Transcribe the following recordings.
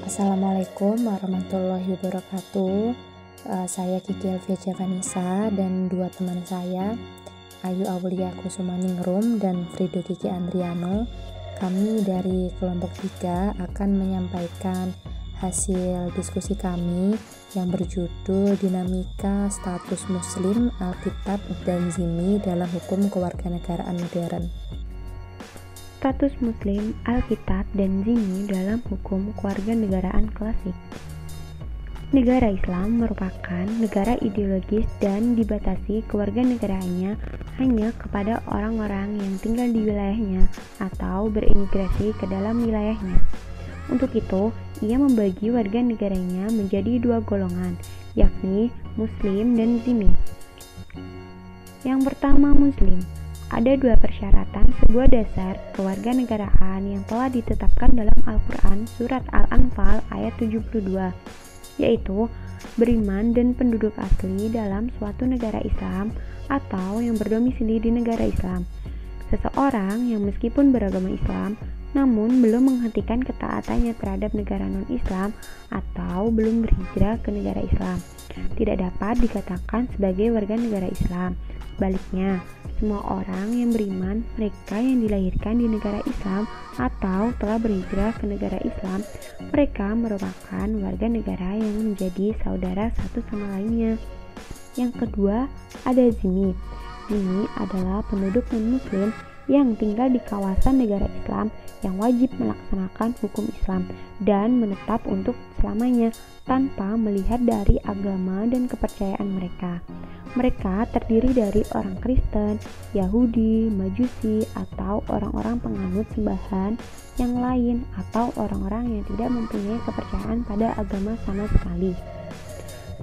Assalamualaikum warahmatullahi wabarakatuh. Saya Kiki Elvia Vanessa dan dua teman saya, Ayu Aulia Kusumaningrum dan Frido Kiki Andriano. Kami dari kelompok 3 akan menyampaikan hasil diskusi kami yang berjudul Dinamika Status Muslim, Alkitab, dan Zimmi dalam Hukum Kewarganegaraan Modern. Status Muslim, Alkitab, dan Zimmi dalam hukum kewarganegaraan klasik. Negara Islam merupakan negara ideologis dan dibatasi kewarganegaraannya hanya kepada orang-orang yang tinggal di wilayahnya atau berimigrasi ke dalam wilayahnya. Untuk itu, ia membagi warga negaranya menjadi 2 golongan, yakni Muslim dan Zimmi. Yang pertama, Muslim. Ada 2 persyaratan sebuah dasar kewarganegaraan yang telah ditetapkan dalam Al-Quran Surat Al-Anfal ayat 72, yaitu beriman dan penduduk asli dalam suatu negara Islam atau yang berdomisili di negara Islam. Seseorang yang meskipun beragama Islam namun belum menghentikan ketaatannya terhadap negara non-Islam atau belum berhijrah ke negara Islam tidak dapat dikatakan sebagai warga negara Islam. Sebaliknya, semua orang yang beriman, mereka yang dilahirkan di negara Islam atau telah berhijrah ke negara Islam, mereka merupakan warga negara yang menjadi saudara satu sama lainnya. Yang kedua, ada Zimmi. Zimmi adalah penduduk non-Muslim yang tinggal di kawasan negara Islam yang wajib melaksanakan hukum Islam dan menetap untuk selamanya tanpa melihat dari agama dan kepercayaan mereka. Mereka terdiri dari orang Kristen, Yahudi, Majusi, atau orang-orang penganut sembahan yang lain atau orang-orang yang tidak mempunyai kepercayaan pada agama sama sekali.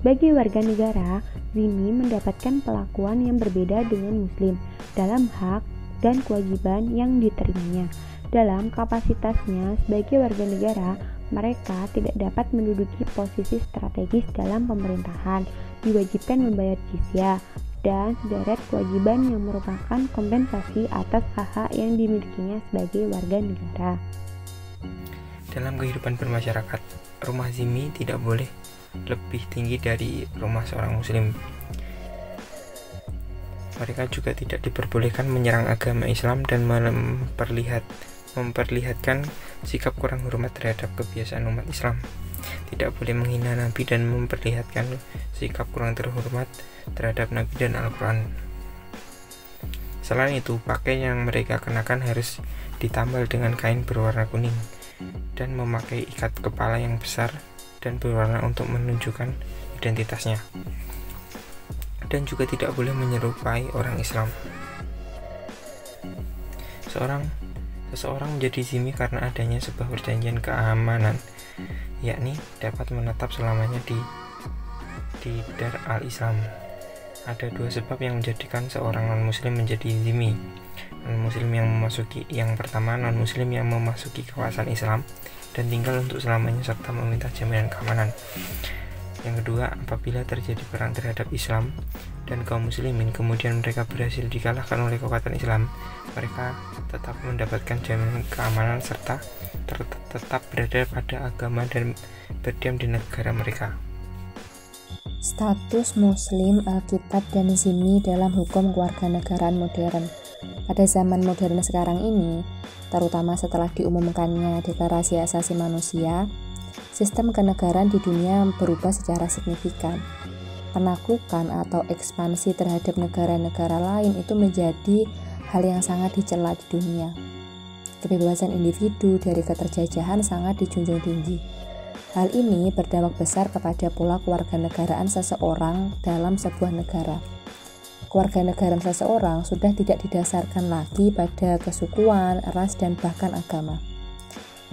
Bagi warga negara, Zimmi mendapatkan perlakuan yang berbeda dengan Muslim dalam hak dan kewajiban yang diterimanya. Dalam kapasitasnya sebagai warga negara, mereka tidak dapat menduduki posisi strategis dalam pemerintahan, diwajibkan membayar jizyah, dan sederet kewajiban yang merupakan kompensasi atas hak-hak yang dimilikinya sebagai warga negara. Dalam kehidupan bermasyarakat, rumah Zimmi tidak boleh lebih tinggi dari rumah seorang Muslim. Mereka juga tidak diperbolehkan menyerang agama Islam dan memperlihatkan sikap kurang hormat terhadap kebiasaan umat Islam. Tidak boleh menghina Nabi dan memperlihatkan sikap kurang terhormat terhadap Nabi dan Al-Quran. Selain itu, pakaian yang mereka kenakan harus ditambal dengan kain berwarna kuning dan memakai ikat kepala yang besar dan berwarna untuk menunjukkan identitasnya. Dan juga tidak boleh menyerupai orang Islam. Seseorang menjadi Zimmi karena adanya sebuah perjanjian keamanan, yakni dapat menetap selamanya di Dar al-Islam. Ada 2 sebab yang menjadikan seorang non-Muslim menjadi Zimmi. Non-Muslim yang pertama, non-Muslim yang memasuki kawasan Islam dan tinggal untuk selamanya serta meminta jaminan keamanan. Yang kedua, apabila terjadi perang terhadap Islam dan kaum muslimin, kemudian mereka berhasil dikalahkan oleh kekuatan Islam, mereka tetap mendapatkan jaminan keamanan serta tetap berada pada agama dan berdiam di negara mereka. Status Muslim, Alkitab, dan Zimmi dalam hukum kewarganegaraan modern. Pada zaman modern sekarang ini, terutama setelah diumumkannya Deklarasi Hak Asasi Manusia, sistem kenegaraan di dunia berubah secara signifikan. Penaklukan atau ekspansi terhadap negara-negara lain itu menjadi hal yang sangat dicela di dunia. Kebebasan individu dari keterjajahan sangat dijunjung tinggi. Hal ini berdampak besar kepada pola kewarganegaraan seseorang dalam sebuah negara. Kewarganegaraan seseorang sudah tidak didasarkan lagi pada kesukuan, ras, dan bahkan agama.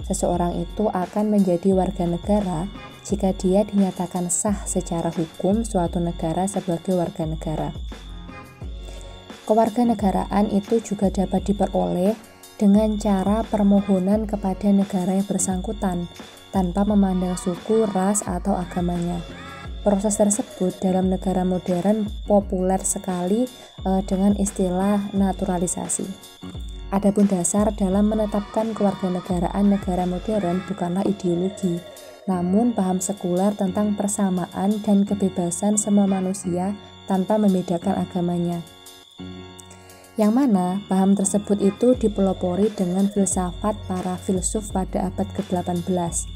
Seseorang itu akan menjadi warga negara jika dia dinyatakan sah secara hukum suatu negara sebagai warga negara. Kewarganegaraan itu juga dapat diperoleh dengan cara permohonan kepada negara yang bersangkutan tanpa memandang suku, ras, atau agamanya. Proses tersebut dalam negara modern populer sekali dengan istilah naturalisasi. Adapun dasar dalam menetapkan kewarganegaraan negara modern bukanlah ideologi, namun paham sekuler tentang persamaan dan kebebasan semua manusia tanpa membedakan agamanya. Yang mana paham tersebut itu dipelopori dengan filsafat para filsuf pada abad ke-18.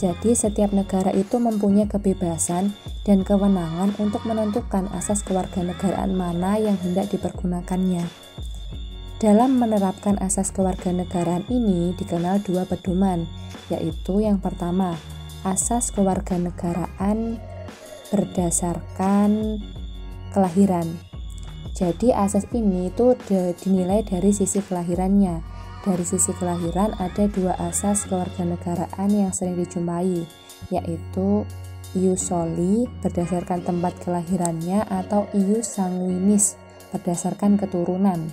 Jadi setiap negara itu mempunyai kebebasan dan kewenangan untuk menentukan asas kewarganegaraan mana yang hendak dipergunakannya. Dalam menerapkan asas kewarganegaraan ini dikenal dua pedoman, yaitu yang pertama, asas kewarganegaraan berdasarkan kelahiran. Jadi asas ini itu dinilai dari sisi kelahirannya. Dari sisi kelahiran ada dua asas kewarganegaraan yang sering dijumpai, yaitu ius soli berdasarkan tempat kelahirannya atau ius sanguinis berdasarkan keturunan.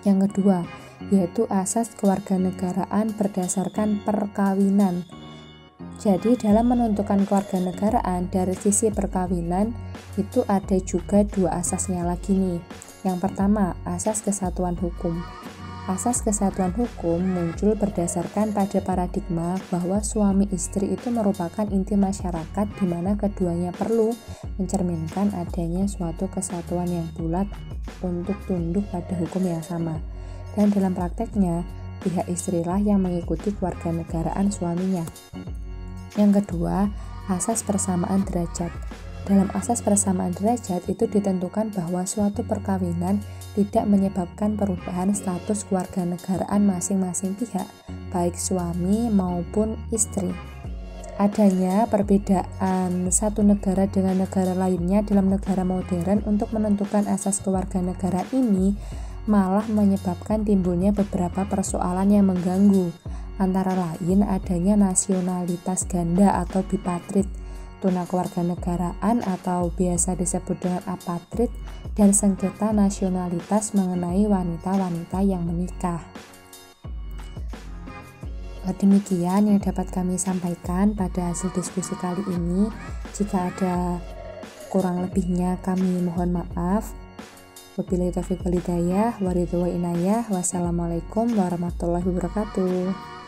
Yang kedua, yaitu asas kewarganegaraan berdasarkan perkawinan. Jadi dalam menentukan kewarganegaraan dari sisi perkawinan itu ada juga dua asasnya lagi nih. Yang pertama, asas kesatuan hukum. Asas kesatuan hukum muncul berdasarkan pada paradigma bahwa suami istri itu merupakan inti masyarakat di mana keduanya perlu mencerminkan adanya suatu kesatuan yang bulat untuk tunduk pada hukum yang sama. Dan dalam prakteknya, pihak istrilah yang mengikuti kewarganegaraan suaminya. Yang kedua, asas persamaan derajat. Dalam asas persamaan derajat itu ditentukan bahwa suatu perkawinan tidak menyebabkan perubahan status kewarganegaraan masing-masing pihak, baik suami maupun istri. Adanya perbedaan satu negara dengan negara lainnya dalam negara modern untuk menentukan asas kewarganegaraan ini malah menyebabkan timbulnya beberapa persoalan yang mengganggu, antara lain adanya nasionalitas ganda atau bipatrid, tuna kewarganegaraan atau biasa disebut dengan apatrid, dan sengketa nasionalitas mengenai wanita-wanita yang menikah. Demikian yang dapat kami sampaikan pada hasil diskusi kali ini. Jika ada kurang lebihnya kami mohon maaf. Wabillahi taufiq wal hidayah, waridho wa inayah. Wassalamualaikum warahmatullahi wabarakatuh.